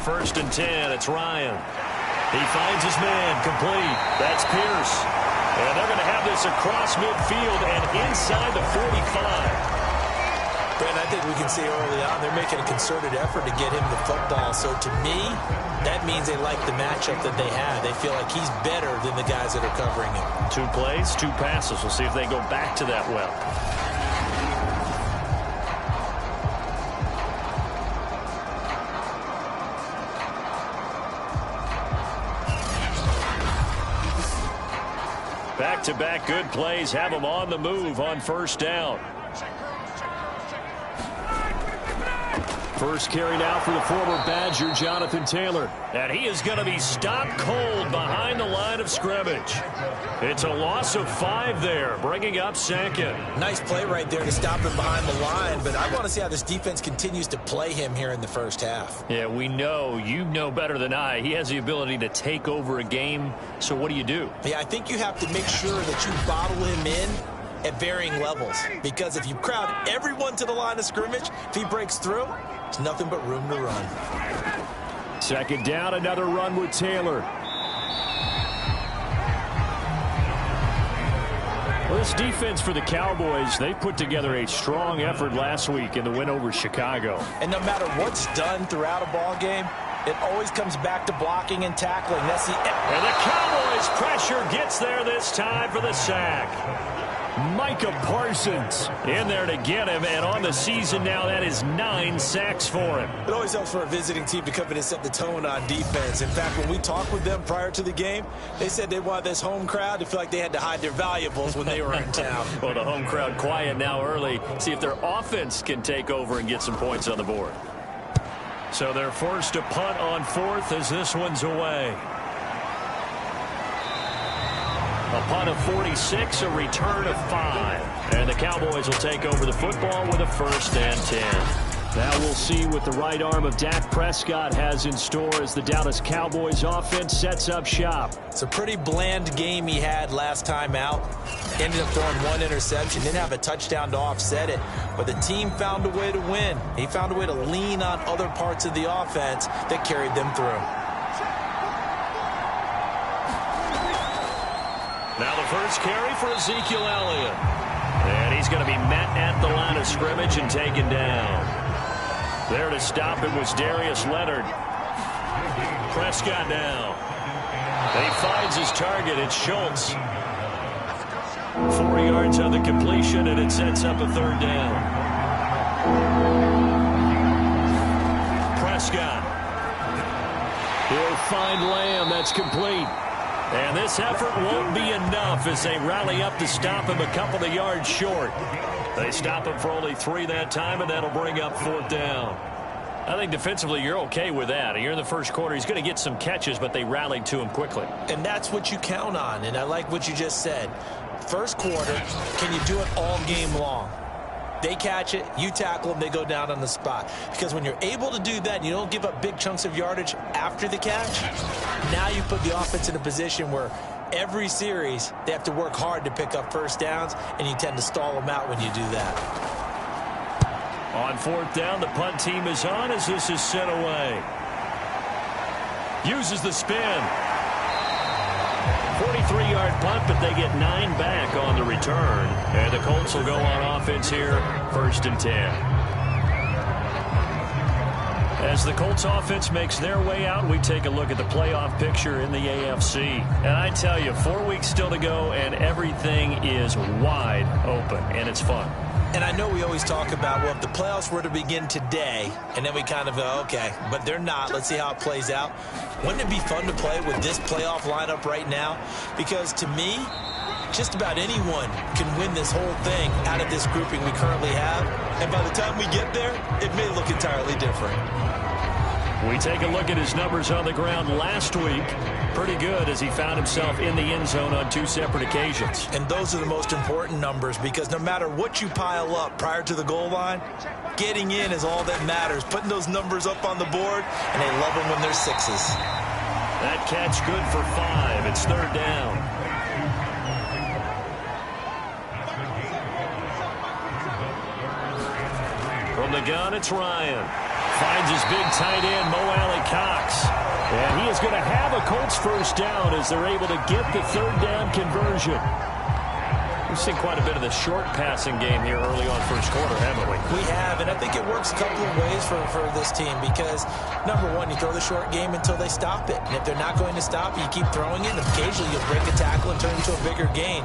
first and 10. It's Ryan. He finds his man, complete. That's Pierce. And they're going to have this across midfield and inside the 45. Brent, I think we can see early on they're making a concerted effort to get him the football. So to me, that means they like the matchup that they have. They feel like he's better than the guys that are covering him. 2 plays, 2 passes. We'll see if they go back to that well. Back-to-back good plays have them on the move on first down. First carry now for the former Badger, Jonathan Taylor. And he is going to be stopped cold behind the line of scrimmage. It's a loss of 5 there, bringing up 2nd. Nice play right there to stop him behind the line, but I want to see how this defense continues to play him here in the first half. Yeah, we know, you know better than I, he has the ability to take over a game, so what do you do? Yeah, I think you have to make sure that you bottle him in at varying levels, because if you crowd everyone to the line of scrimmage, if he breaks through, there's nothing but room to run. 2nd down, another run with Taylor. Well, this defense for the Cowboys, they put together a strong effort last week in the win over Chicago. And no matter what's done throughout a ball game, it always comes back to blocking and tackling. That's the... And the Cowboys' pressure gets there this time for the sack. Micah Parsons in there to get him, and on the season now, that is 9 sacks for him. It always helps for a visiting team to come in and set the tone on defense. In fact, when we talked with them prior to the game, they said they wanted this home crowd to feel like they had to hide their valuables when they were in town. Well, the home crowd quiet now early. See if their offense can take over and get some points on the board. So they're forced to punt on 4th as this one's away. A punt of 46, a return of 5. And the Cowboys will take over the football with a 1st and 10. Now we'll see what the right arm of Dak Prescott has in store as the Dallas Cowboys offense sets up shop. It's a pretty bland game he had last time out. Ended up throwing 1 interception, didn't have a touchdown to offset it. But the team found a way to win. He found a way to lean on other parts of the offense that carried them through. Now the first carry for Ezekiel Elliott. And he's going to be met at the line of scrimmage and taken down. There to stop him was Darius Leonard. Prescott now. And he finds his target. It's Schultz. 4 yards on the completion, and it sets up a 3rd down. Prescott. He'll find Lamb. That's complete. And this effort won't be enough as they rally up to stop him a couple of yards short. They stop him for only 3 that time, and that'll bring up 4th down. I think defensively you're okay with that. You're in the first quarter. He's going to get some catches, but they rallied to him quickly. And that's what you count on, and I like what you just said. First quarter, can you do it all game long? They catch it, you tackle them, they go down on the spot. Because when you're able to do that and you don't give up big chunks of yardage after the catch, now you put the offense in a position where every series they have to work hard to pick up first downs, and you tend to stall them out when you do that. On 4th down, the punt team is on as this is sent away. Uses the spin. 43-yard punt, but they get 9 back on the return. And the Colts will go on offense here, 1st and 10. As the Colts offense makes their way out, we take a look at the playoff picture in the AFC. And I tell you, 4 weeks still to go, and everything is wide open, and it's fun. And I know we always talk about, well, if the playoffs were to begin today, and then we kind of go, okay, but they're not. Let's see how it plays out. Wouldn't it be fun to play with this playoff lineup right now? Because to me, just about anyone can win this whole thing out of this grouping we currently have. And by the time we get there, it may look entirely different. We take a look at his numbers on the ground last week. Pretty good as he found himself in the end zone on 2 separate occasions. And those are the most important numbers, because no matter what you pile up prior to the goal line, getting in is all that matters. Putting those numbers up on the board, and they love them when they're 6s. That catch good for 5. It's 3rd down. From the gun, it's Ryan. Finds his big tight end, Mo Alley Cox. And he is going to have a Colts first down as they're able to get the third down conversion. We've seen quite a bit of the short passing game here early on first quarter, haven't we? We have, and I think it works a couple of ways for this team because, number one, you throw the short game until they stop it. And if they're not going to stop it, you keep throwing it, and occasionally you'll break a tackle and turn it into a bigger gain.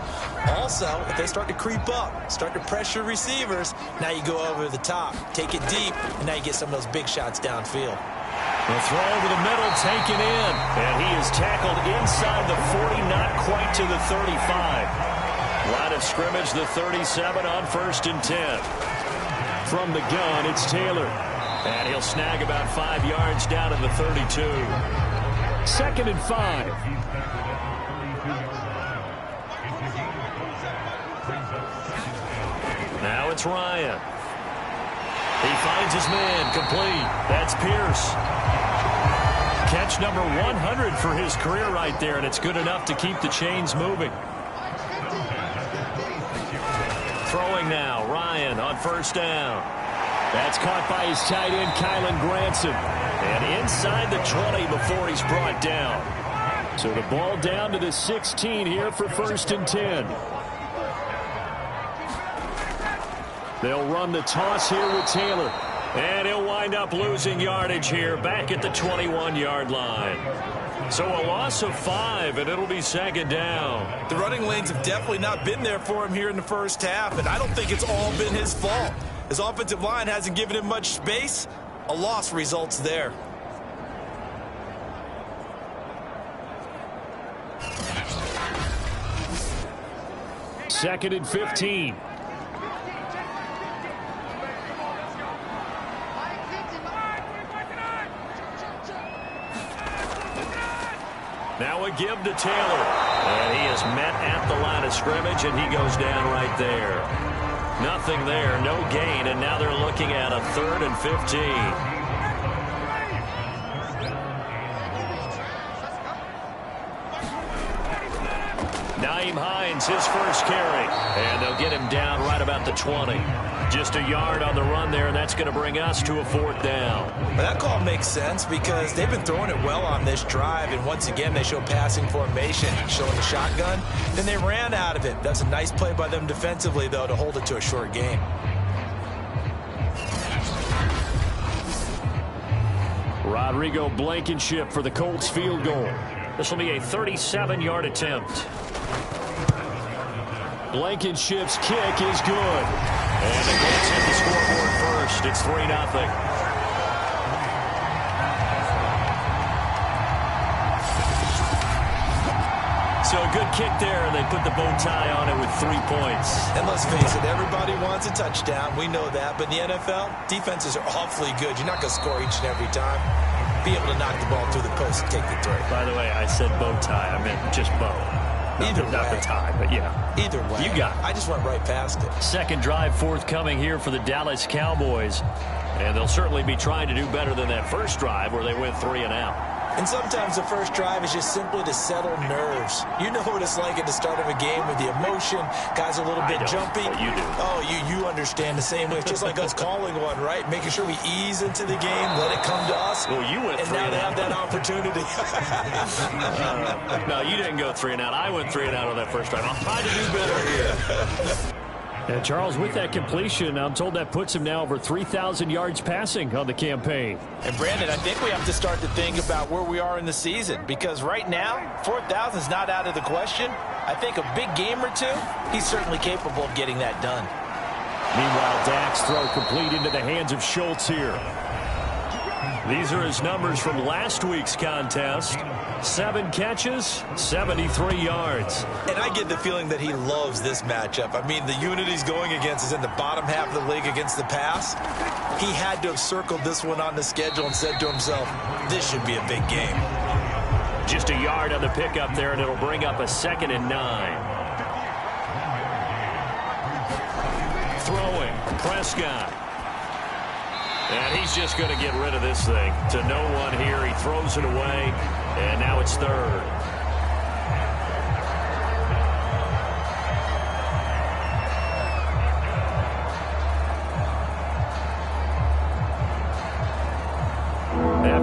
Also, if they start to creep up, start to pressure receivers, now you go over the top, take it deep, and now you get some of those big shots downfield. The throw over the middle, taken in, and he is tackled inside the 40, not quite to the 35. Line of scrimmage, the 37 on 1st and 10. From the gun, it's Taylor. And he'll snag about 5 yards down to the 32. 2nd and 5. Now it's Ryan. He finds his man, complete. That's Pierce. Catch number 100 for his career right there, and it's good enough to keep the chains moving. Throwing now, Ryan on 1st down. That's caught by his tight end, Kylan Granson. And inside the 20 before he's brought down. So the ball down to the 16 here for 1st and 10. They'll run the toss here with Taylor. And he'll wind up losing yardage here back at the 21-yard line. So a loss of 5, and it'll be 2nd down. The running lanes have definitely not been there for him here in the first half, and I don't think it's all been his fault. His offensive line hasn't given him much space. A loss results there. Second and 15. Now a give to Taylor. And he is met at the line of scrimmage, and he goes down right there. Nothing there, no gain, and now they're looking at a 3rd and 15. Nyheim Hines, his first carry. And they'll get him down right about the 20. Just a yard on the run there, and that's going to bring us to a 4th down. Well, that call makes sense because they've been throwing it well on this drive, and once again they show passing formation, showing the shotgun. Then they ran out of it. That's a nice play by them defensively, though, to hold it to a short gain. Rodrigo Blankenship for the Colts field goal. This will be a 37-yard attempt. Blankenship's kick is good. And the Colts hit the scoreboard first. It's 3-0. So a good kick there, and they put the bow tie on it with 3 points. And let's face it, everybody wants a touchdown. We know that. But in the NFL, defenses are awfully good. You're not going to score each and every time. Be able to knock the ball through the post and take the 3. By the way, I said bow tie. I meant just bow. Either way. Not the tie, but yeah. Either way. You got it. I just went right past it. Second drive forthcoming here for the Dallas Cowboys. And they'll certainly be trying to do better than that first drive where they went 3 and out. And sometimes the first drive is just simply to settle nerves. You know what it's like at the start of a game with the emotion. Guys are a little bit jumpy. But you do. Oh, you understand the same way. It's just like us calling one, right? Making sure we ease into the game, let it come to us. Well, you went 3 and now and they out. have that opportunity. No, you didn't go 3 and out. I went 3 and out on that first drive. I'll try to do better here. And Charles, with that completion, I'm told that puts him now over 3,000 yards passing on the campaign. And Brandon, I think we have to start to think about where we are in the season, because right now, 4,000 is not out of the question. I think a big game or two, he's certainly capable of getting that done. Meanwhile, Dak's throw complete into the hands of Schultz here. These are his numbers from last week's contest. 7 catches, 73 yards. And I get the feeling that he loves this matchup. I mean, the unit he's going against is in the bottom half of the league against the pass. He had to have circled this one on the schedule and said to himself, this should be a big game. Just a yard on the pickup there, and it'll bring up a 2nd and 9. Throwing, Prescott. And he's just going to get rid of this thing. To no one here. He throws it away. And now it's 3rd.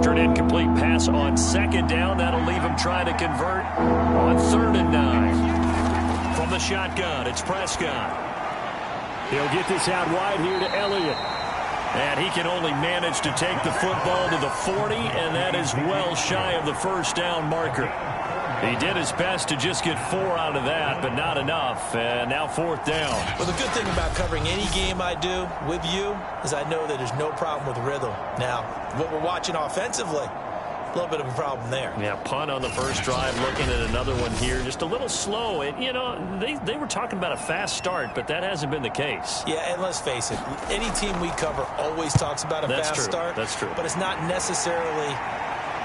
After an incomplete pass on second down, that'll leave him trying to convert on 3rd and 9. From the shotgun, it's Prescott. He'll get this out wide here to Elliott. And he can only manage to take the football to the 40, and that is well shy of the first down marker. He did his best to just get 4 out of that, but not enough. And now 4th down. Well, the good thing about covering any game I do with you is I know that there's no problem with rhythm. Now, what we're watching offensively, a little bit of a problem there. Yeah, punt on the first drive, looking at another one here. Just a little slow. And, you know, they were talking about a fast start, but that hasn't been the case. Yeah, and let's face it, any team we cover always talks about a fast start. That's true. But it's not necessarily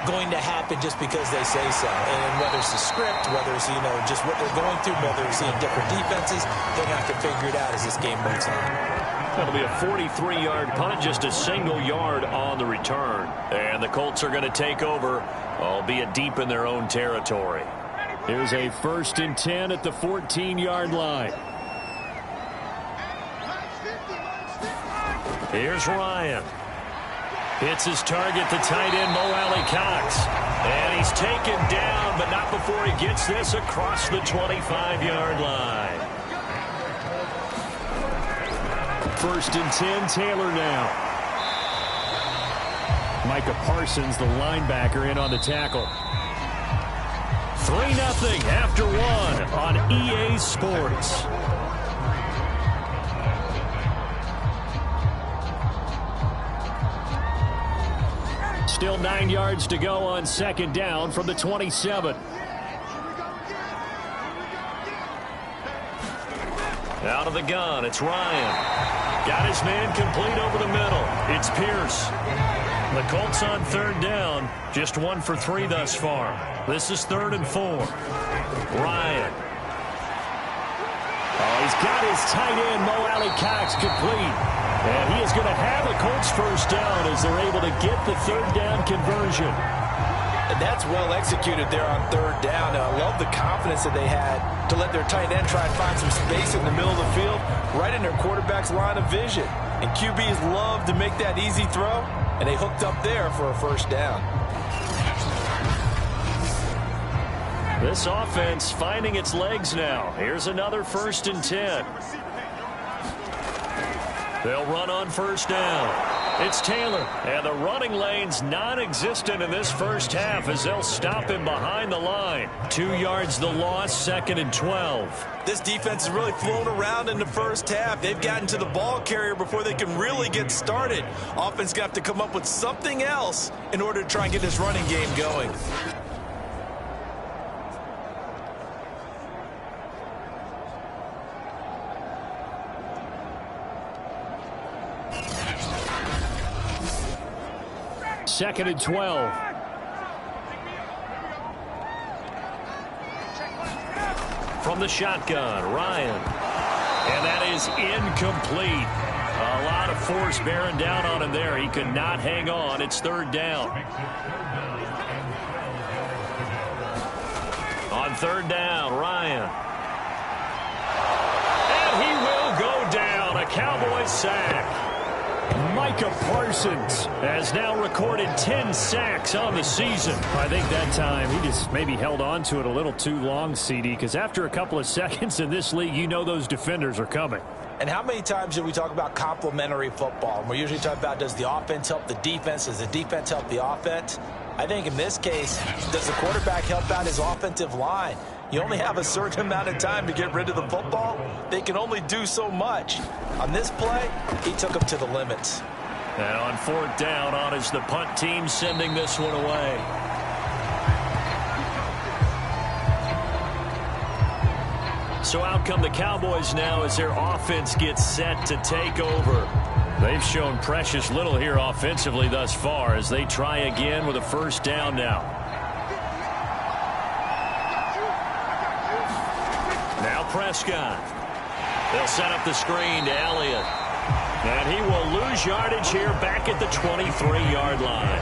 going to happen just because they say so. And whether it's the script, whether it's, you know, just what they're going through, whether they're seeing different defenses, they're going to have to figure it out as this game moves on. That'll be a 43-yard punt, just a single yard on the return. And the Colts are going to take over, albeit deep in their own territory. Here's a 1st and 10 at the 14-yard line. Here's Ryan. Hits his target, the tight end, Mo Alley-Cox. And he's taken down, but not before he gets this across the 25-yard line. 1st and 10, Taylor now. Micah Parsons, the linebacker, in on the tackle. 3-0 after 1 on EA Sports. Still 9 yards to go on 2nd down from the 27. Out of the gun, it's Ryan. Got his man complete over the middle. It's Pierce. The Colts on 3rd down. Just 1 for 3 thus far. This is 3rd and 4. Ryan. Oh, he's got his tight end, Mo Alley-Cox, complete. And he is going to have a Colts first down as they're able to get the 3rd down conversion. And that's well executed there on 3rd down. And I love the confidence that they had to let their tight end try and find some space in the middle of the field, right in their quarterback's line of vision. And QBs love to make that easy throw, and they hooked up there for a first down. This offense finding its legs now. Here's another 1st and 10. They'll run on 1st down. It's Taylor, and the running lane's non-existent in this first half as they'll stop him behind the line. 2 yards the loss, 2nd and 12. This defense has really flown around in the first half. They've gotten to the ball carrier before they can really get started. Offense going to have to come up with something else in order to try and get this running game going. Second and 12. From the shotgun, Ryan. And that is incomplete. A lot of force bearing down on him there. He could not hang on. It's 3rd down. On 3rd down, Ryan. And he will go down. A Cowboys sack. Micah Parsons has now recorded 10 sacks on the season. I think that time he just maybe held on to it a little too long, CD, because after a couple of seconds in this league, you know those defenders are coming. And how many times do we talk about complementary football? And we're usually talking about, does the offense help the defense? Does the defense help the offense? I think in this case, does the quarterback help out his offensive line? You only have a certain amount of time to get rid of the football. They can only do so much. On this play, he took them to the limits. And on 4th down, on is the punt team sending this one away. So out come the Cowboys now as their offense gets set to take over. They've shown precious little here offensively thus far as they try again with a first down now. Now Prescott. They'll set up the screen to Elliott. And he will lose yardage here back at the 23-yard line.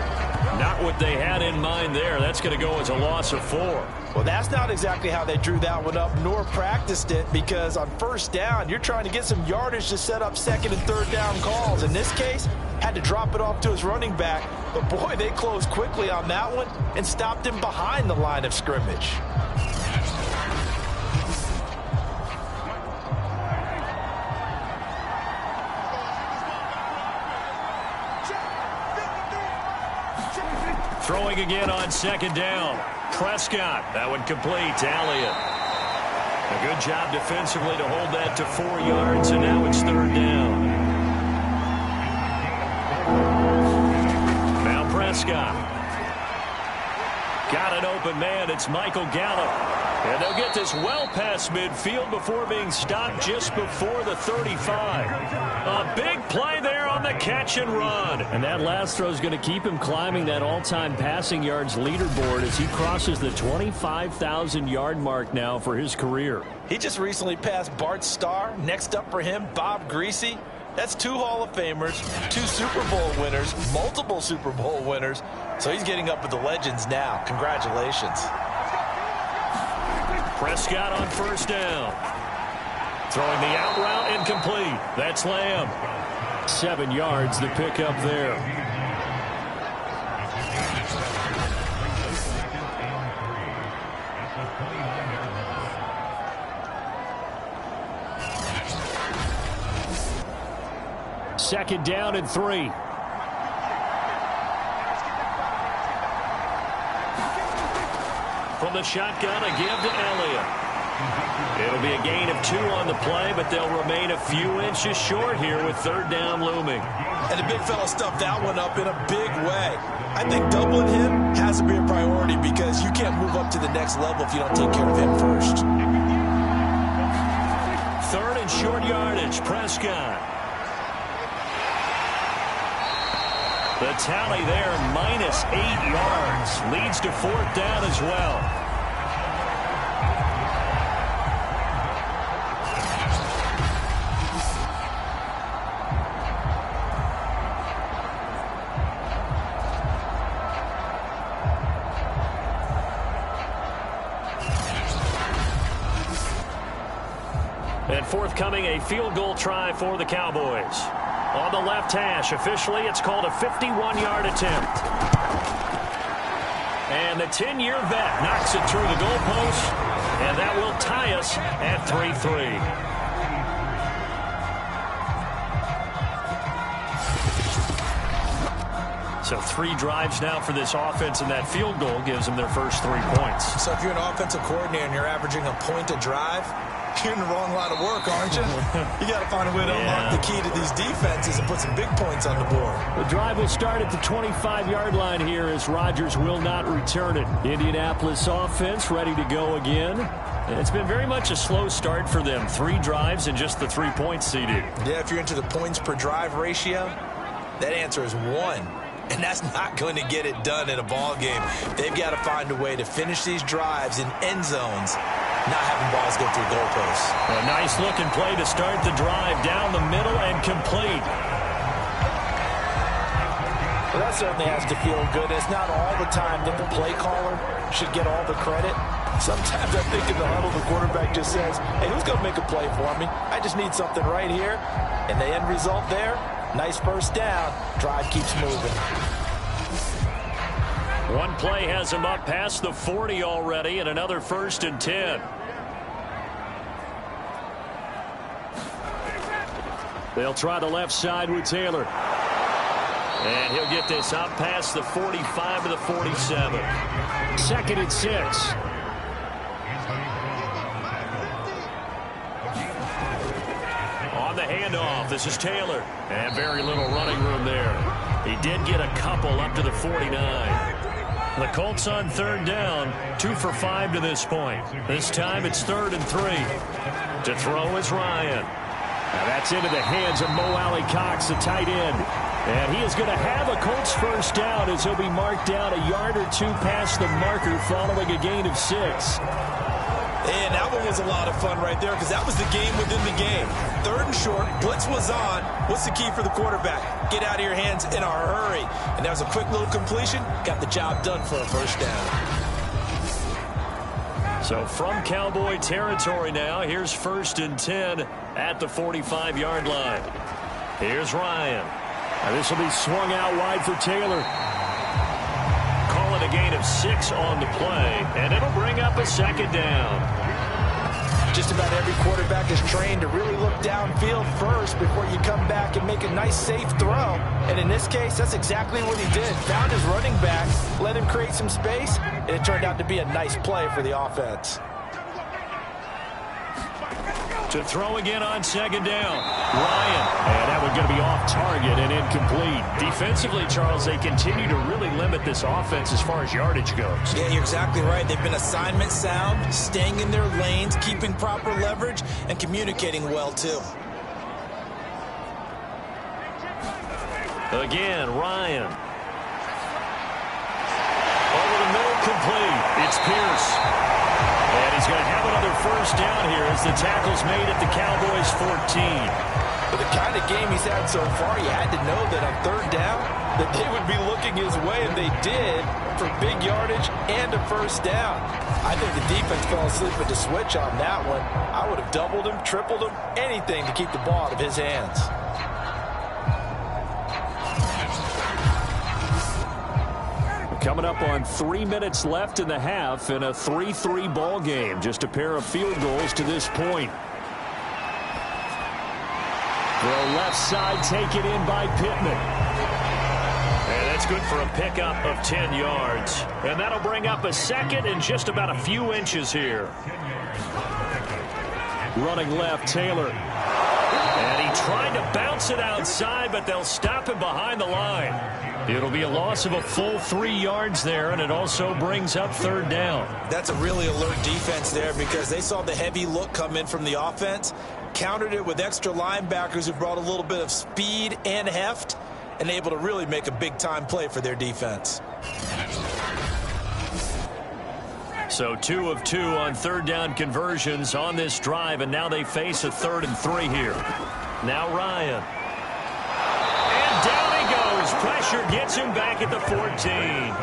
Not what they had in mind there. That's going to go as a loss of 4. Well, that's not exactly how they drew that one up, nor practiced it, because on first down, you're trying to get some yardage to set up second and third down calls. In this case, had to drop it off to his running back. But, boy, they closed quickly on that one and stopped him behind the line of scrimmage. Throwing again on second down. Prescott. That one complete to Elliott. A good job defensively to hold that to 4 yards, and now it's third down. Now Prescott. Got an open man. It's Michael Gallup. And they'll get this well past midfield before being stopped just before the 35. A big play there on the catch and run. And that last throw is going to keep him climbing that all-time passing yards leaderboard as he crosses the 25,000-yard mark now for his career. He just recently passed Bart Starr. Next up for him, Bob Greasy. That's 2 Hall of Famers, 2 Super Bowl winners, multiple Super Bowl winners. So he's getting up with the legends now. Congratulations. Prescott on first down. Throwing the out route incomplete. That's Lamb. 7 yards the pickup there. Second down and 3. From the shotgun, a give to Elliott. It'll be a gain of 2 on the play, but they'll remain a few inches short here with third down looming. And the big fella stuffed that one up in a big way. I think doubling him has to be a priority because you can't move up to the next level if you don't take care of him first. Third and short yardage, Prescott. The tally there, minus 8 yards. Leads to fourth down as well. And forthcoming, a field goal try for the Cowboys. On the left hash, officially, it's called a 51-yard attempt. And the 10-year vet knocks it through the goalpost, and that will tie us at 3-3. So 3 drives now for this offense, and that field goal gives them their first 3 points. So if you're an offensive coordinator and you're averaging a point a drive, you're in the wrong line of work, aren't you? You got to find a way to unlock the key to these defenses and put some big points on the board. The drive will start at the 25-yard line here as Rodgers will not return it. Indianapolis offense ready to go again. And it's been very much a slow start for them. 3 drives and just the 3 points seeded. Yeah, if you're into the points per drive ratio, that answer is 1. And that's not going to get it done in a ball game. They've got to find a way to finish these drives in end zones, not having balls go through goalposts. A nice looking play to start the drive down the middle and complete. Well, that certainly has to feel good. It's not all the time that the play caller should get all the credit. Sometimes I think in the huddle, the quarterback just says, hey, who's going to make a play for me? I just need something right here. And the end result there, nice first down. Drive keeps moving. One play has him up past the 40 already, and another 1st and 10. They'll try the left side with Taylor. And he'll get this up past the 45 to the 47. 2nd and 6. On the handoff, this is Taylor. And very little running room there. He did get a couple up to the 49. The Colts on third down, 2 for 5 to this point. This time it's 3rd and 3. To throw is Ryan. Now that's into the hands of Mo Alley-Cox, the tight end. And he is going to have a Colts first down as he'll be marked down a yard or 2 past the marker following a gain of 6. And that one was a lot of fun right there because that was the game within the game. 3rd and short, blitz was on. What's the key for the quarterback? Get out of your hands in a hurry. And that was a quick little completion. Got the job done for a first down. So from Cowboy territory now, here's 1st and 10 at the 45-yard line. Here's Ryan. This will be swung out wide for Taylor. Call it a gain of 6 on the play, and it'll bring up a second down. Just about every quarterback is trained to really look downfield first before you come back and make a nice, safe throw. And in this case, that's exactly what he did. Found his running back, let him create some space, and it turned out to be a nice play for the offense. To throw again on 2nd down. Ryan. And that one's going to be off target and incomplete. Defensively, Charles, they continue to really limit this offense as far as yardage goes. Yeah, you're exactly right. They've been assignment sound, staying in their lanes, keeping proper leverage, and communicating well, too. Again, Ryan. Over the middle, complete. It's Pierce. And he's going to have another first down here as the tackle's made at the Cowboys' 14. With the kind of game he's had so far, you had to know that on 3rd down that they would be looking his way, and they did, for big yardage and a first down. I think the defense fell asleep with the switch on that one. I would have doubled him, tripled him, anything to keep the ball out of his hands. Coming up on 3 minutes left in the half in a 3-3 ball game. Just a pair of field goals to this point. Throw left side taken in by Pittman. And that's good for a pickup of 10 yards. And that'll bring up a second and just about a few inches here. Running left, Taylor. And he tried to bounce it outside, but they'll stop him behind the line. It'll be a loss of a full 3 yards there, and it also brings up 3rd down. That's a really alert defense there because they saw the heavy look come in from the offense, countered it with extra linebackers who brought a little bit of speed and heft, and able to really make a big-time play for their defense. So 2 of 2 on 3rd down conversions on this drive, and now they face a 3rd and 3 here. Now Ryan. And down he goes. Pressure gets him back at the 14.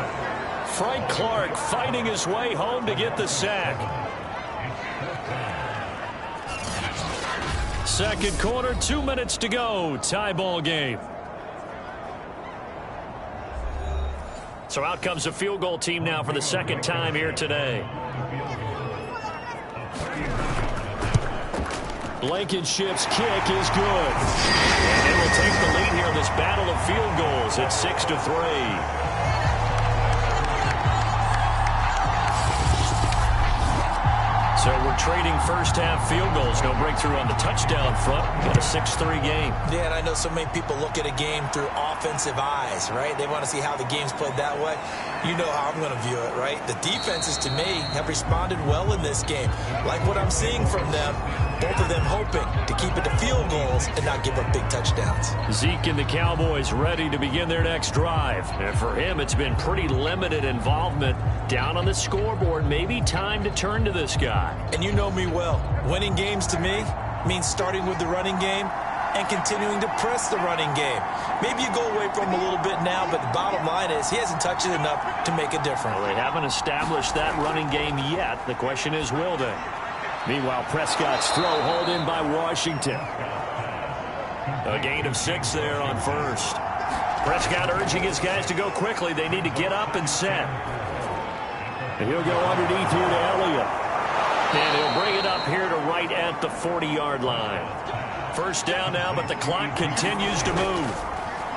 Frank Clark fighting his way home to get the sack. 2nd quarter, 2 minutes to go. Tie ball game. So out comes a field goal team now for the 2nd time here today. Blankenship's kick is good. And they will take the lead here in this battle of field goals at 6-3. So we're trading first half field goals. No breakthrough on the touchdown front. Got a 6-3 game. Yeah, and I know so many people look at a game through offensive eyes, right? They want to see how the game's played that way. You know how I'm going to view it, right? The defenses, to me, have responded well in this game. Like what I'm seeing from them, both of them hoping to keep it to field goals and not give up big touchdowns. Zeke and the Cowboys ready to begin their next drive. And for him, it's been pretty limited involvement. Down on the scoreboard, maybe time to turn to this guy. And you know me well. Winning games to me means starting with the running game and continuing to press the running game. Maybe you go away from him a little bit now, but the bottom line is he hasn't touched it enough to make a difference. Well, they haven't established that running game yet. The question is, will they? Meanwhile, Prescott's throw hauled in by Washington. A gain of 6 there on 1st. Prescott urging his guys to go quickly. They need to get up and set. And he'll go underneath here to Elliott. And he'll bring it up here to right at the 40-yard line. First down now, but the clock continues to move.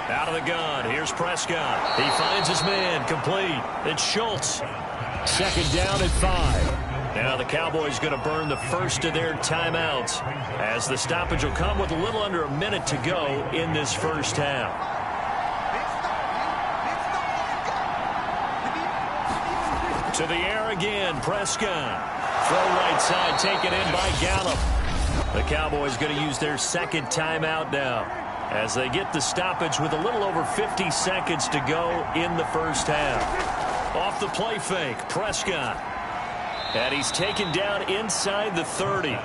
Out of the gun, here's Prescott. He finds his man, complete. It's Schultz. 2nd down at 5. Now the Cowboys going to burn the first of their timeouts as the stoppage will come with a little under a minute to go in this first half. To the air again, Prescott. Throw right side taken in by Gallup. The Cowboys going to use their 2nd timeout now as they get the stoppage with a little over 50 seconds to go in the first half. Off the play fake, Prescott. And he's taken down inside the 30.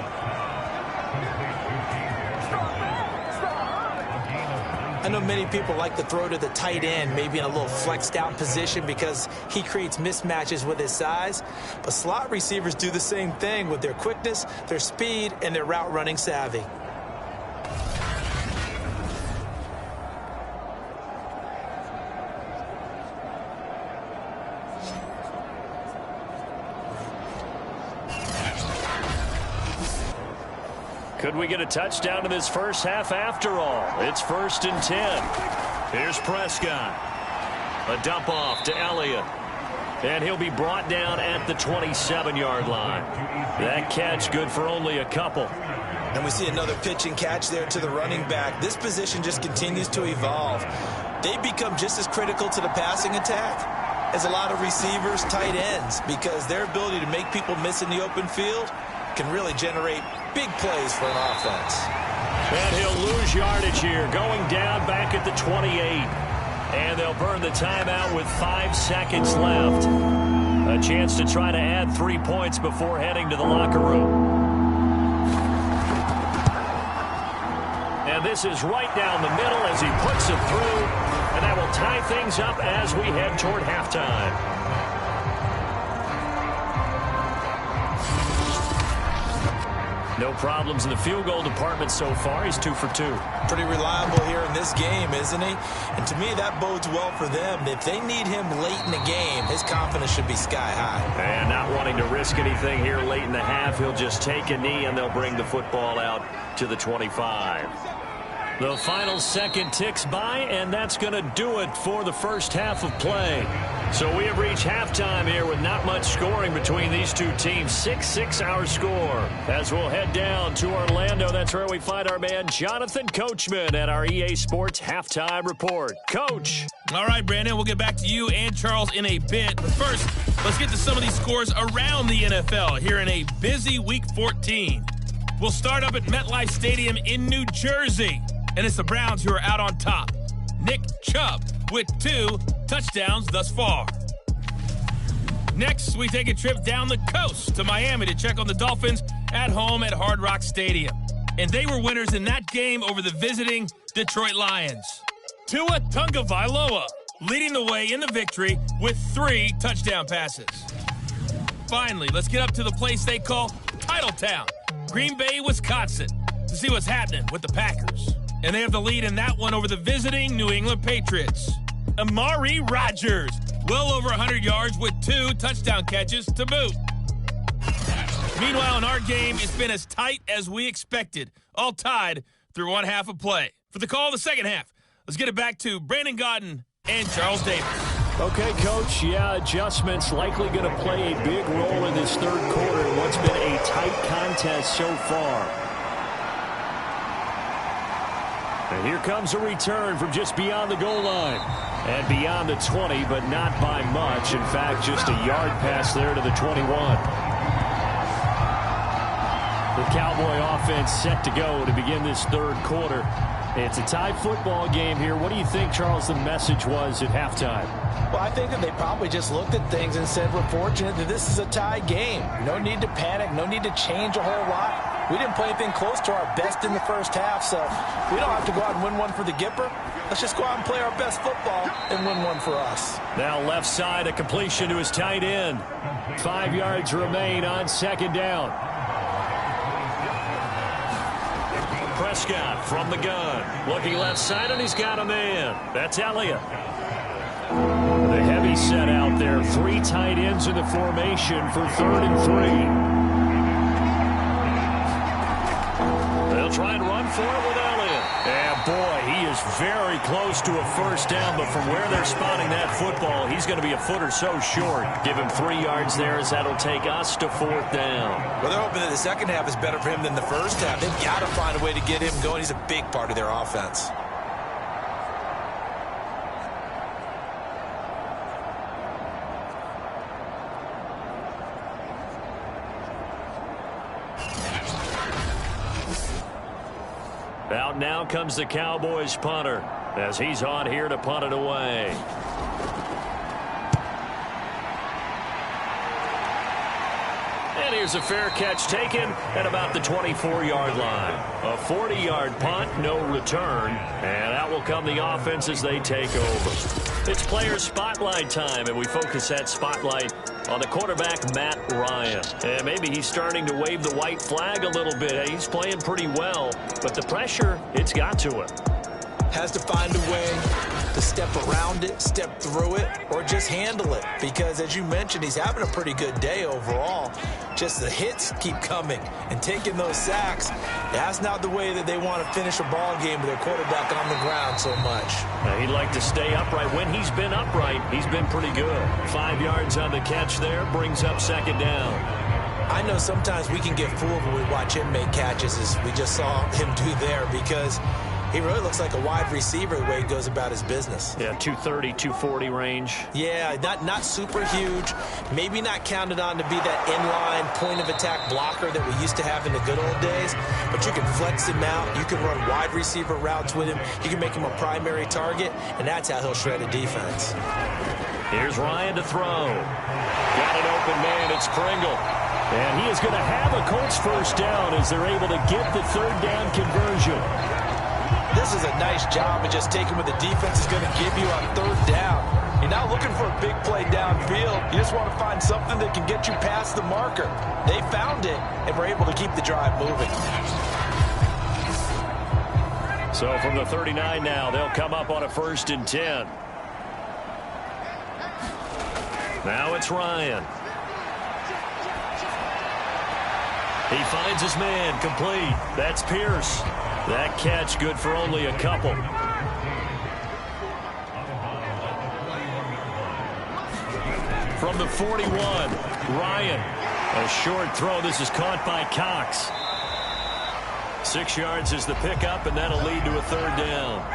I know many people like to throw to the tight end, maybe in a little flexed out position because he creates mismatches with his size. But slot receivers do the same thing with their quickness, their speed, and their route running savvy. Could we get a touchdown in this first half after all? It's 1st and 10. Here's Prescott. A dump off to Elliott. And he'll be brought down at the 27-yard line. That catch good for only a couple. And we see another pitch and catch there to the running back. This position just continues to evolve. They become just as critical to the passing attack as a lot of receivers, tight ends, because their ability to make people miss in the open field can really generate big plays for an offense. And he'll lose yardage here, going down back at the 28. And they'll burn the timeout with 5 seconds left. A chance to try to add 3 points before heading to the locker room. And this is right down the middle as he puts it through. And that will tie things up as we head toward halftime. No problems in the field goal department so far. He's 2 for 2. Pretty reliable here in this game, isn't he? And to me, that bodes well for them. If they need him late in the game, his confidence should be sky high. And not wanting to risk anything here late in the half, he'll just take a knee and they'll bring the football out to the 25. The final second ticks by, and that's going to do it for the first half of play. So we have reached halftime here with not much scoring between these two teams. 6-6 our score. As we'll head down to Orlando, that's where we find our man Jonathan Coachman at our EA Sports Halftime Report. Coach. All right, Brandon, we'll get back to you and Charles in a bit. But first, let's get to some of these scores around the NFL here in a busy Week 14. We'll start up at MetLife Stadium in New Jersey. And it's the Browns who are out on top. Nick Chubb with 2 touchdowns thus far. Next, we take a trip down the coast to Miami to check on the Dolphins at home at Hard Rock Stadium. And they were winners in that game over the visiting Detroit Lions. Tua Tagovailoa leading the way in the victory with 3 touchdown passes. Finally, let's get up to the place they call Titletown, Green Bay, Wisconsin, to see what's happening with the Packers. And they have the lead in that one over the visiting New England Patriots. Amari Rodgers, well over 100 yards with 2 touchdown catches to boot. Meanwhile, in our game, it's been as tight as we expected, all tied through one half of play. For the call of the second half, let's get it back to Brandon Gaudin and Charles Davis. Okay, Coach, adjustments likely going to play a big role in this third quarter in what's been a tight contest so far. And here comes a return from just beyond the goal line. And beyond the 20, but not by much. In fact, just a yard pass there to the 21. The Cowboy offense set to go to begin this third quarter. It's a tie football game here. What do you think, Charles, the message was at halftime? Well, I think that they probably just looked at things and said, we're fortunate that this is a tie game. No need to panic. No need to change a whole lot. We didn't play anything close to our best in the first half, so we don't have to go out and win one for the Gipper. Let's just go out and play our best football and win one for us. Now left side, a completion to his tight end. 5 yards remain on second down. Prescott from the gun. Looking left side, and he's got a man. That's Elliott. The heavy set out there. 3 tight ends in the formation for 3rd and 3. They'll try and run for it with Elliott. And boy, he is very close to a first down, but from where they're spotting that football, he's going to be a foot or so short. Give him 3 yards there as that'll take us to 4th down. Well, they're hoping that the second half is better for him than the first half. They've got to find a way to get him going. He's a big part of their offense. Out now comes the Cowboys punter as he's on here to punt it away. And And here's a fair catch taken at about the 24-yard line. A 40-yard punt, no return. And out will come the offense as they take over. It's player spotlight time, and we focus that spotlight on the quarterback, Matt Ryan. And maybe he's starting to wave the white flag a little bit. He's playing pretty well, but the pressure, it's got to him. Has to find a way to step around it, step through it, or just handle it. Because, as you mentioned, he's having a pretty good day overall. Just the hits keep coming and taking those sacks. That's not the way that they want to finish a ball game with their quarterback on the ground so much. He'd like to stay upright. When he's been upright, he's been pretty good. 5 yards on the catch there, brings up second down. I know sometimes we can get fooled when we watch him make catches, as we just saw him do there, because he really looks like a wide receiver the way he goes about his business. Yeah, 230, 240 range. Yeah, not super huge. Maybe not counted on to be that inline point-of-attack blocker that we used to have in the good old days. But you can flex him out. You can run wide receiver routes with him. You can make him a primary target, and that's how he'll shred a defense. Here's Ryan to throw. Got an open man. It's Pringle. And he is going to have a Colts first down as they're able to get the third down conversion. This is a nice job of just taking what the defense is going to give you on third down. You're not looking for a big play downfield. You just want to find something that can get you past the marker. They found it and were able to keep the drive moving. So from the 39 now, they'll come up on a 1st and 10. Now it's Ryan. He finds his man, complete. That's Pierce. That catch good for only a couple. From the 41, Ryan. A short throw. This is caught by Cox. 6 yards is the pickup, and that'll lead to a third down.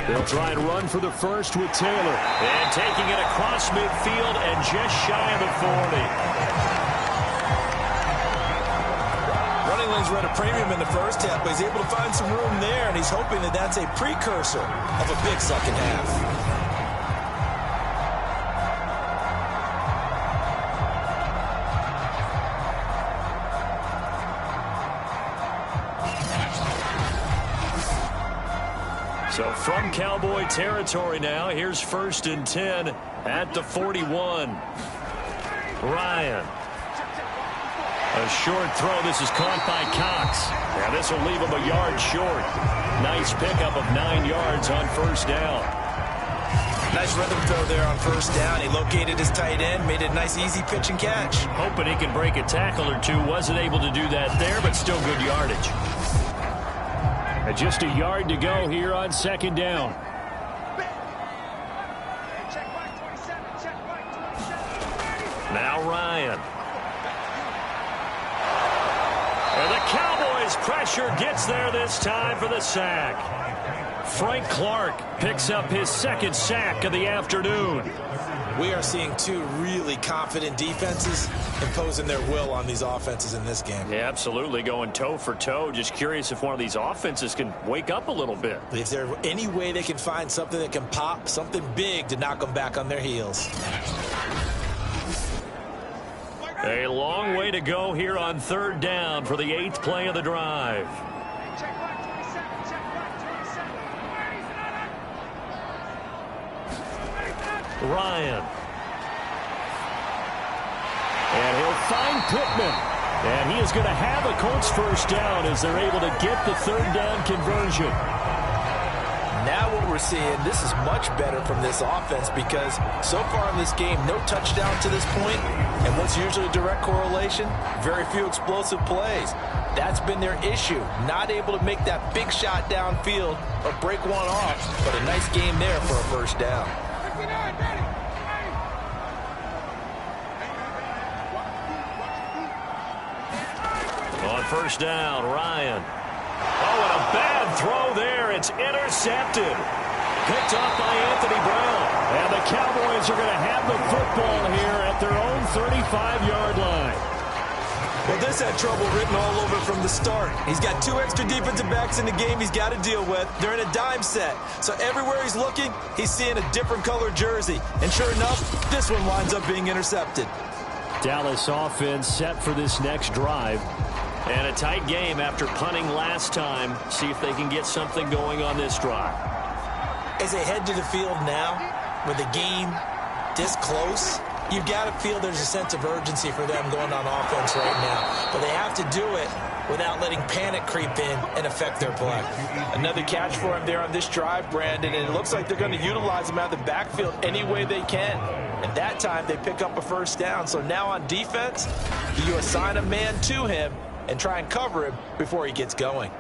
They'll try and run for the first with Taylor. And taking it across midfield and just shy of the 40. Running lanes were at a premium in the first half, but he's able to find some room there, and he's hoping that that's a precursor of a big second half. So from Cowboy territory now, here's 1st and 10 at the 41. Ryan. A short throw. This is caught by Cox. And this will leave him a yard short. Nice pickup of 9 yards on 1st down. Nice rhythm throw there on 1st down. He located his tight end, made it a nice easy pitch and catch. Hoping he can break a tackle or two. Wasn't able to do that there, but still good yardage. And just a yard to go here on 2nd down. Now Ryan. And the Cowboys pressure gets there this time for the sack. Frank Clark picks up his 2nd sack of the afternoon. We are seeing two really confident defenses imposing their will on these offenses in this game. Yeah, absolutely, going toe for toe. Just curious if one of these offenses can wake up a little bit. If there's any way they can find something that can pop, something big to knock them back on their heels. A long way to go here on 3rd down for the 8th play of the drive. Ryan. And he'll find Pittman. And he is going to have a Colts first down as they're able to get the 3rd down conversion. Now what we're seeing, this is much better from this offense because so far in this game, no touchdown to this point. And what's usually a direct correlation? Very few explosive plays. That's been their issue. Not able to make that big shot downfield or break one off. But a nice game there for a first down. On 1st down, Ryan. Oh, and a bad throw there. It's intercepted. Picked off by Anthony Brown. And the Cowboys are going to have the football here at their own 35-yard line. Well, this had trouble written all over from the start. He's got 2 extra defensive backs in the game he's got to deal with. They're in a dime set. So everywhere he's looking, he's seeing a different color jersey. And sure enough, this one winds up being intercepted. Dallas offense set for this next drive. And a tight game after punting last time. See if they can get something going on this drive. As they head to the field now, with the game this close, you've got to feel there's a sense of urgency for them going on offense right now. But they have to do it without letting panic creep in and affect their play. Another catch for him there on this drive, Brandon, and it looks like they're going to utilize him out of the backfield any way they can. And that time they pick up a first down. So now on defense, you assign a man to him and try and cover him before he gets going.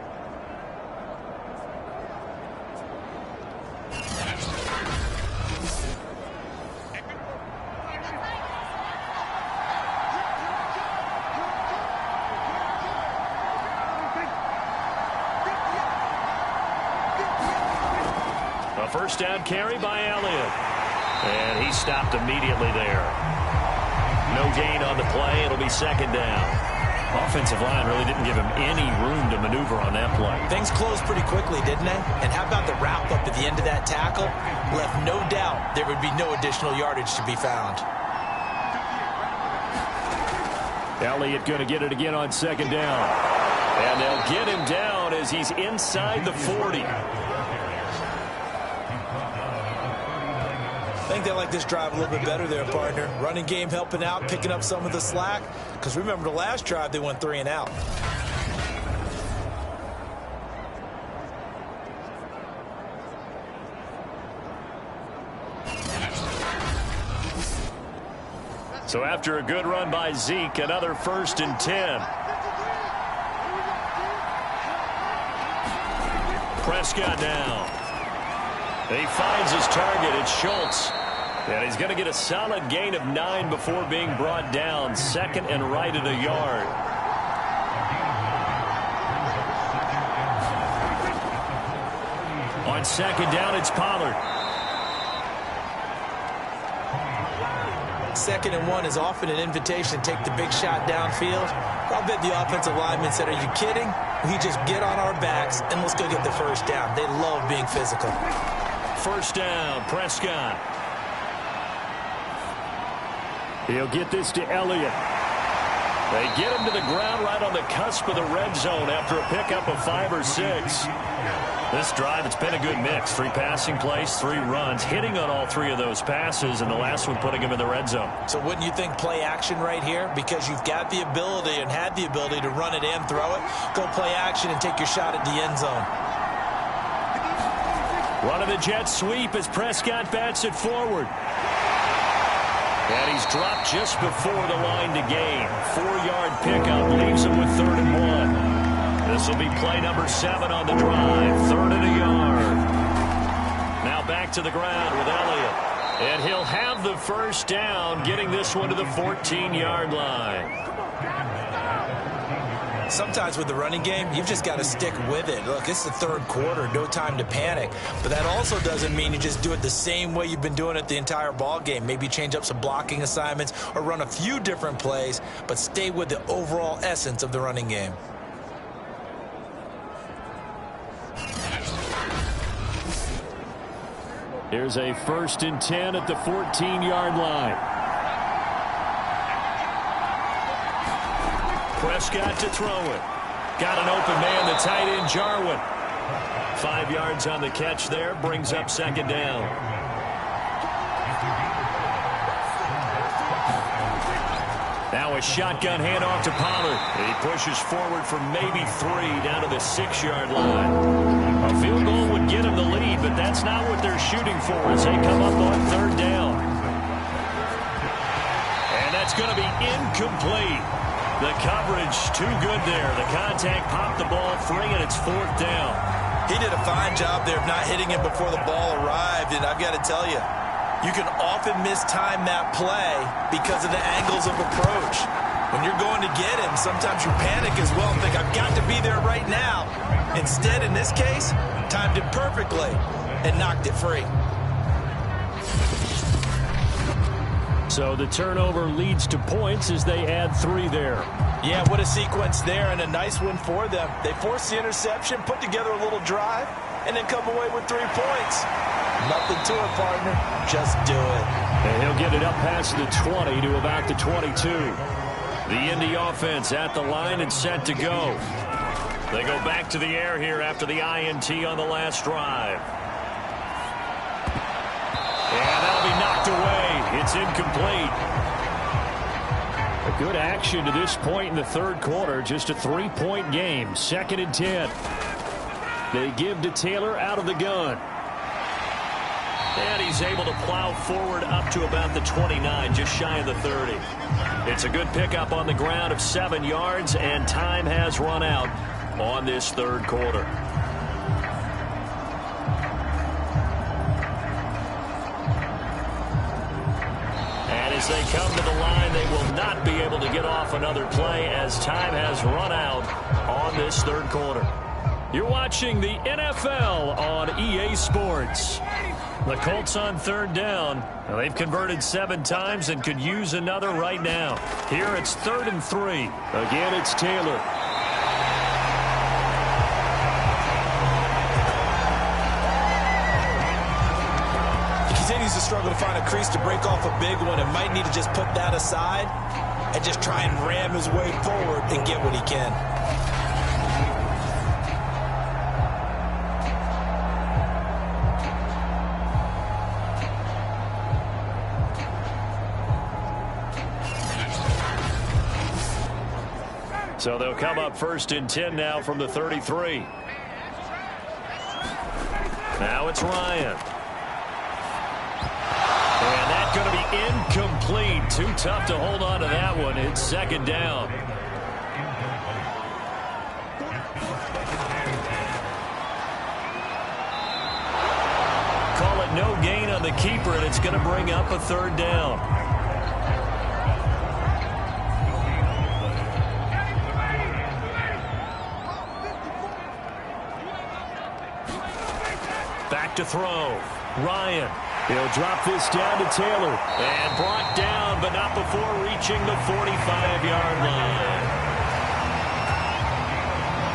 A first down carry by Elliott. And he stopped immediately there. No gain on the play. It'll be second down. Offensive line really didn't give him any room to maneuver on that play. Things closed pretty quickly, didn't they? And how about the wrap-up at the end of that tackle? Left no doubt there would be no additional yardage to be found. Elliott going to get it again on second down. And they'll get him down as he's inside the 40. I think they like this drive a little bit better there, partner. Running game helping out, picking up some of the slack. Because remember the last drive, they went 3 and out. So after a good run by Zeke, another 1st and 10. Prescott down. He finds his target. It's Schultz. And he's going to get a solid gain of 9 before being brought down. Second and right at a yard. On second down, it's Pollard. 2nd and 1 is often an invitation to take the big shot downfield. I'll bet the offensive lineman said, are you kidding? We just get on our backs and let's go get the first down. They love being physical. First down, Prescott. He'll get this to Elliott. They get him to the ground right on the cusp of the red zone after a pickup of 5 or 6. This drive, it's been a good mix. 3 passing plays, 3 runs, hitting on all 3 of those passes, and the last one putting him in the red zone. So wouldn't you think play action right here? Because you've got the ability and had the ability to run it and throw it. Go play action and take your shot at the end zone. Running the jet sweep as Prescott bats it forward. And he's dropped just before the line to gain. 4-yard pickup leaves him with 3rd and 1. This will be play number 7 on the drive. 3rd and a yard. Now back to the ground with Elliott. And he'll have the first down, getting this one to the 14-yard line. Sometimes with the running game, you've just got to stick with it. Look, it's the 3rd quarter, no time to panic. But that also doesn't mean you just do it the same way you've been doing it the entire ball game. Maybe change up some blocking assignments or run a few different plays, but stay with the overall essence of the running game. Here's a 1st and 10 at the 14-yard line. Prescott to throw it. Got an open man, the tight end, Jarwin. 5 yards on the catch there, brings up 2nd down. Now a shotgun handoff to Pollard. He pushes forward for maybe 3 down to the 6-yard line. A field goal would get him the lead, but that's not what they're shooting for as they come up on 3rd down. And that's going to be incomplete. The coverage too good there. The contact popped the ball free, and it's 4th down. He did a fine job there of not hitting him before the ball arrived, and I've got to tell you, you can often mistime that play because of the angles of approach. When you're going to get him, sometimes you panic as well and think, I've got to be there right now. Instead, in this case, timed it perfectly and knocked it free. So the turnover leads to points as they add 3 there. Yeah, what a sequence there, and a nice one for them. They force the interception, put together a little drive, and then come away with 3 points. Nothing to it, partner. Just do it. And he'll get it up past the 20 to about the 22. The Indy offense at the line and set to go. They go back to the air here after the INT on the last drive. And that'll be knocked away. It's incomplete. A good action to this point in the third quarter. Just a 3-point game. 2nd and 10. They give to Taylor out of the gun. And he's able to plow forward up to about the 29, just shy of the 30. It's a good pickup on the ground of 7 yards, and time has run out on this third quarter. And as they come to the line, they will not be able to get off another play as time has run out on this third quarter. You're watching the NFL on EA Sports. The Colts on 3rd down. Now, they've converted 7 times and could use another right now. Here it's 3rd and 3. Again, it's Taylor. He continues to struggle to find a crease to break off a big one and might need to just put that aside and just try and ram his way forward and get what he can. So they'll come up 1st and 10 now from the 33. Now it's Ryan. And that's going to be incomplete. Too tough to hold on to that one. It's 2nd down. Call it no gain on the keeper, and it's going to bring up a 3rd down. Back to throw. Ryan. He'll drop this down to Taylor. And brought down, but not before reaching the 45-yard line.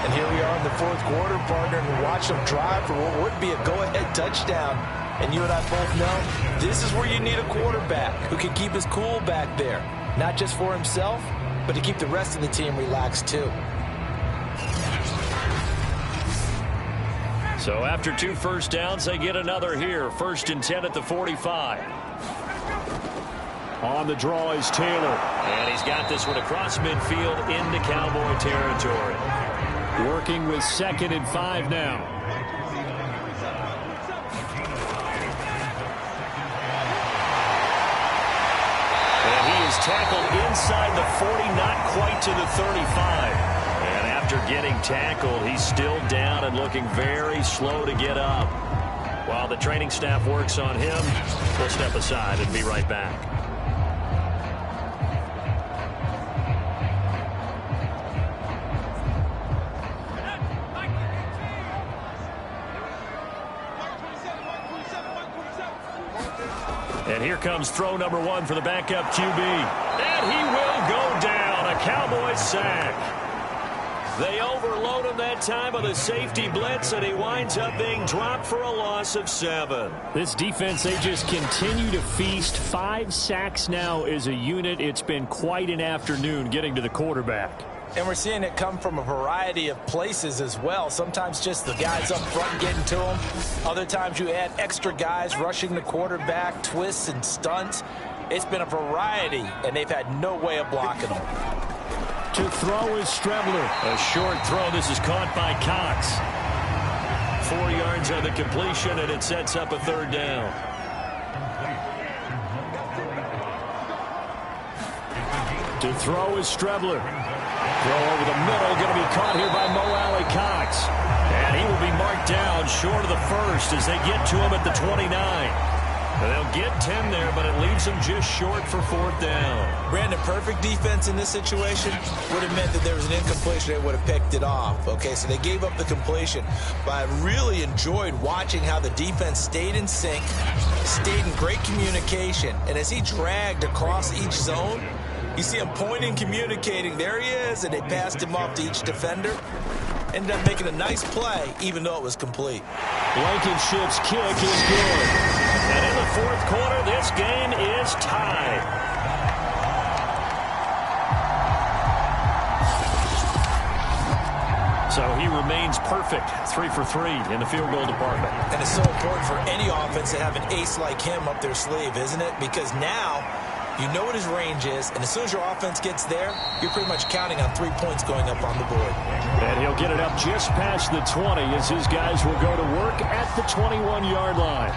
And here we are in the 4th quarter, partner, and watch them drive for what would be a go-ahead touchdown. And you and I both know this is where you need a quarterback who can keep his cool back there. Not just for himself, but to keep the rest of the team relaxed too. So after 2 first downs, they get another here. 1st and 10 at the 45. On the draw is Taylor. And he's got this one across midfield into Cowboy territory. Working with 2nd and 5 now. And he is tackled inside the 40, not quite to the 35. And after getting tackled, he's still down and looking very slow to get up. While the training staff works on him, we'll step aside and be right back. And here comes throw number 1 for the backup QB. And he will go down. A Cowboy sack. They overload him that time with a safety blitz, and he winds up being dropped for a loss of 7. This defense, they just continue to feast. 5 sacks now as a unit. It's been quite an afternoon getting to the quarterback. And we're seeing it come from a variety of places as well. Sometimes just the guys up front getting to him. Other times you add extra guys rushing the quarterback, twists and stunts. It's been a variety, and they've had no way of blocking them. To throw is Strebler. A short throw. This is caught by Cox. 4 yards on the completion, and it sets up a 3rd down. To throw is Strebler. Throw over the middle, going to be caught here by Mo Alley Cox. And he will be marked down short of the 1st as they get to him at the 29. And they'll get 10 there, but it leaves them just short for 4th down. Brandon, perfect defense in this situation would have meant that there was an incompletion. They would have picked it off. Okay, so they gave up the completion. But I really enjoyed watching how the defense stayed in sync, stayed in great communication. And as he dragged across each zone, you see him pointing, communicating. There he is, and they passed him off to each defender. Ended up making a nice play, even though it was complete. Blankenship's kick is good. And in the 4th quarter, this game is tied. So he remains perfect, 3 for 3 in the field goal department. And it's so important for any offense to have an ace like him up their sleeve, isn't it? Because now you know what his range is, and as soon as your offense gets there, you're pretty much counting on 3 points going up on the board. And he'll get it up just past the 20 as his guys will go to work at the 21-yard line.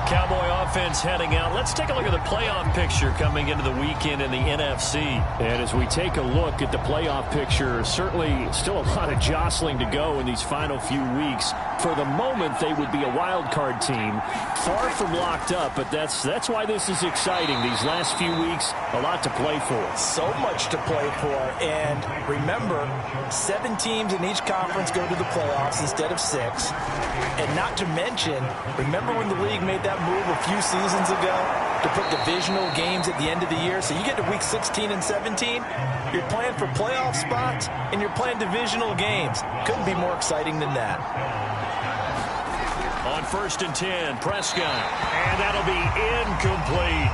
Cowboy offense heading out. Let's take a look at the playoff picture coming into the weekend in the NFC. And as we take a look at the playoff picture, certainly still a lot of jostling to go in these final few weeks. For the moment, they would be a wild card team, far from locked up, but that's why this is exciting. These last few weeks, a lot to play for. So much to play for, and remember, 7 teams in each conference go to the playoffs instead of 6. And not to mention, remember when the league made that move a few seasons ago to put divisional games at the end of the year? So you get to week 16 and 17, you're playing for playoff spots, and you're playing divisional games. Couldn't be more exciting than that. On 1st and 10, Prescott, and that'll be incomplete.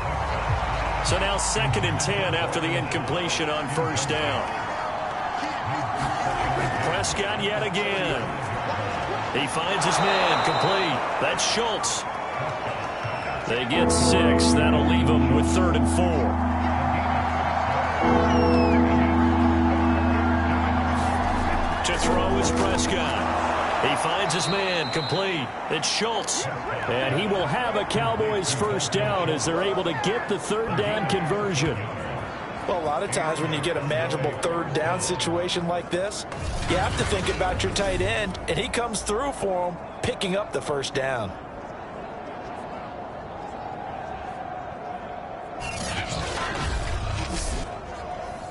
So now 2nd and 10 after the incompletion on 1st down. Prescott yet again. He finds his man, complete. That's Schultz. They get 6. That'll leave them with 3rd and 4. To throw is Prescott. He finds his man, complete. It's Schultz. And he will have a Cowboys 1st down as they're able to get the 3rd down conversion. Well, a lot of times when you get a manageable 3rd down situation like this, you have to think about your tight end, and he comes through for him, picking up the 1st down.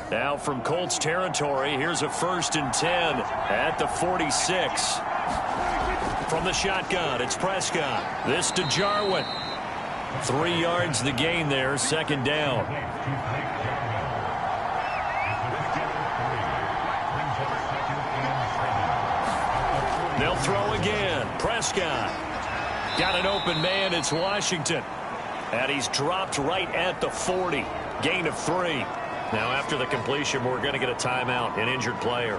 Now from Colts territory, here's a 1st and 10 at the 46. From the shotgun, it's Prescott. This to Jarwin. 3 yards the gain there, 2nd down. They'll throw again. Prescott. Got an open man, it's Washington. And he's dropped right at the 40. Gain of 3. Now, after the completion, we're going to get a timeout, an injured player.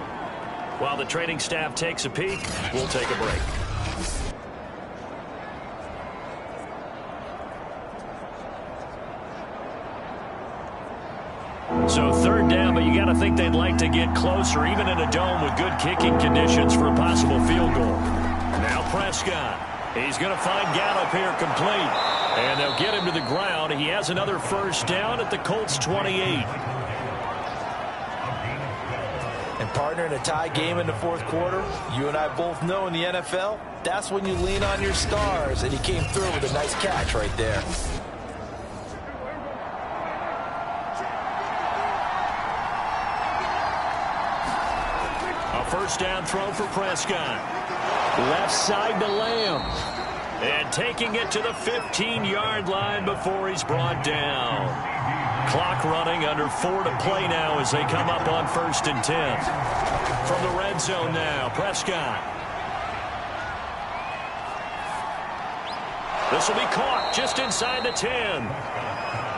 While the training staff takes a peek, we'll take a break. So 3rd down, but you got to think they'd like to get closer, even in a dome with good kicking conditions for a possible field goal. Now Prescott. He's going to find Gallup here complete. And they'll get him to the ground. He has another 1st down at the Colts 28. And partner, in a tie game in the 4th quarter, you and I both know in the NFL, that's when you lean on your stars. And he came through with a nice catch right there. A 1st down throw for Prescott. Left side to Lamb. And taking it to the 15-yard line before he's brought down. Clock running, under 4 to play now as they come up on 1st and 10. From the red zone now, Prescott. This will be caught just inside the 10.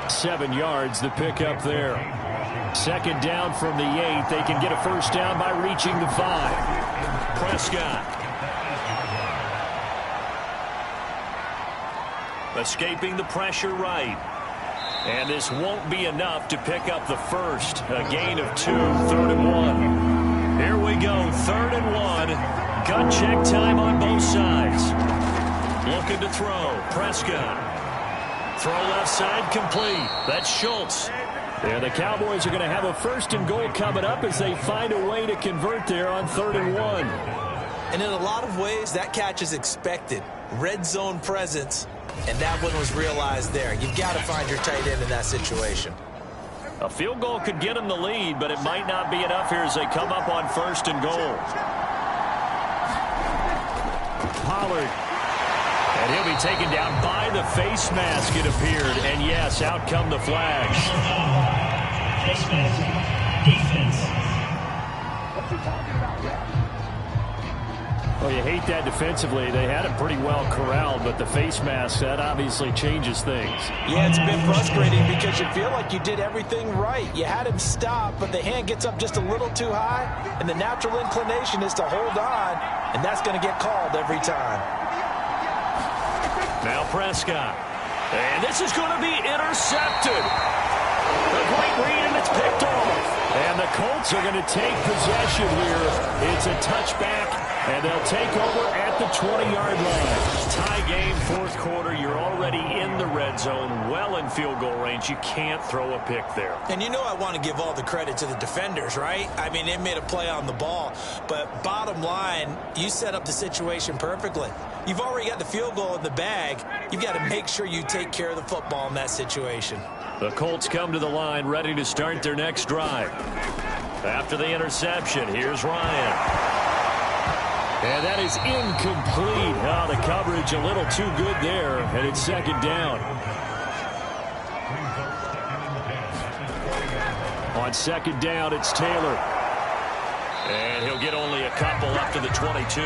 7 yards, the pickup there. 2nd down from the 8. They can get a 1st down by reaching the 5. Prescott. Escaping the pressure right. And this won't be enough to pick up the 1st. A gain of 2, 3rd and 1. Here we go, 3rd and 1. Gut check time on both sides. Looking to throw. Prescott. Throw left side complete. That's Schultz. And the Cowboys are going to have a 1st and goal coming up as they find a way to convert there on 3rd and 1. And in a lot of ways, that catch is expected. Red zone presence. And that one was realized there. You've got to find your tight end in that situation. A field goal could get him the lead, but it might not be enough here as they come up on 1st and goal. Pollard. And he'll be taken down by the face mask, it appeared. And yes, out come the flags. Face mask. Defense. What's he talking about? Well, you hate that defensively. They had him pretty well corralled, but the face mask, that obviously changes things. Yeah, it's been frustrating because you feel like you did everything right. You had him stop, but the hand gets up just a little too high, and the natural inclination is to hold on, and that's going to get called every time. Now Prescott. And this is going to be intercepted. A great read, and it's picked off. And the Colts are going to take possession here. It's a touchback, and they'll take over at the 20-yard line. Tie game, 4th quarter. You're already in the red zone, well in field goal range. You can't throw a pick there. And you know I want to give all the credit to the defenders, right? I mean, they made a play on the ball. But bottom line, you set up the situation perfectly. You've already got the field goal in the bag. You've got to make sure you take care of the football in that situation. The Colts come to the line ready to start their next drive. After the interception, here's Ryan. And that is incomplete. Oh, the coverage a little too good there, and it's 2nd down. On 2nd down, it's Taylor. And he'll get only a couple up to the 22.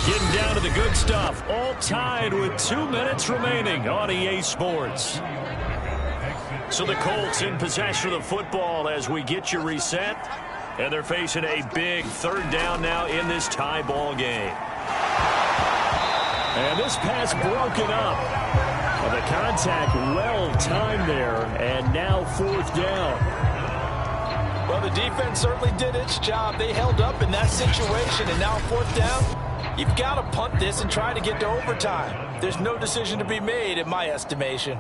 Getting down to the good stuff. All tied with 2 minutes remaining on EA Sports. So the Colts in possession of the football as we get you reset. And they're facing a big 3rd down now in this tie ball game. And this pass broken up. Well, the contact well timed there. And now 4th down. Well, the defense certainly did its job. They held up in that situation. And now 4th down. You've got to punt this and try to get to overtime. There's no decision to be made in my estimation.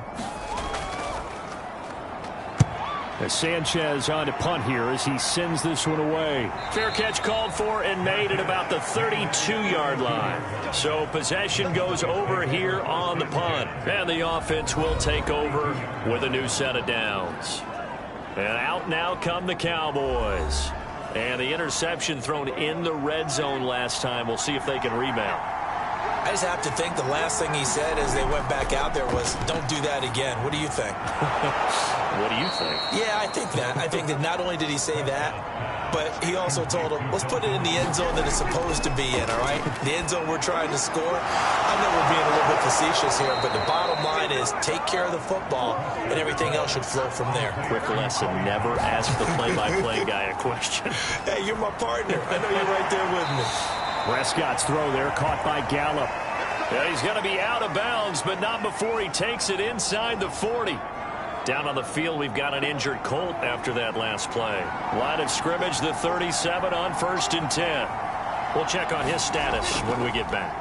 As Sanchez on to punt here as he sends this one away. Fair catch called for and made at about the 32-yard line. So possession goes over here on the punt. And the offense will take over with a new set of downs. And out now come the Cowboys. And the interception thrown in the red zone last time. We'll see if they can rebound. I just have to think the last thing he said as they went back out there was, don't do that again. What do you think? What do you think? Yeah, I think that. I think that not only did he say that, but he also told him, let's put it in the end zone that it's supposed to be in, all right? The end zone we're trying to score. I know we're being a little bit facetious here, but the bottom line is take care of the football, and everything else should flow from there. Quick lesson, never ask the play-by-play guy a question. Hey, you're my partner. I know you're right there with me. Prescott's throw there, caught by Gallup. Yeah, he's going to be out of bounds, but not before he takes it inside the 40. Down on the field, we've got an injured Colt after that last play. Line of scrimmage, the 37 on 1st and 10. We'll check on his status when we get back.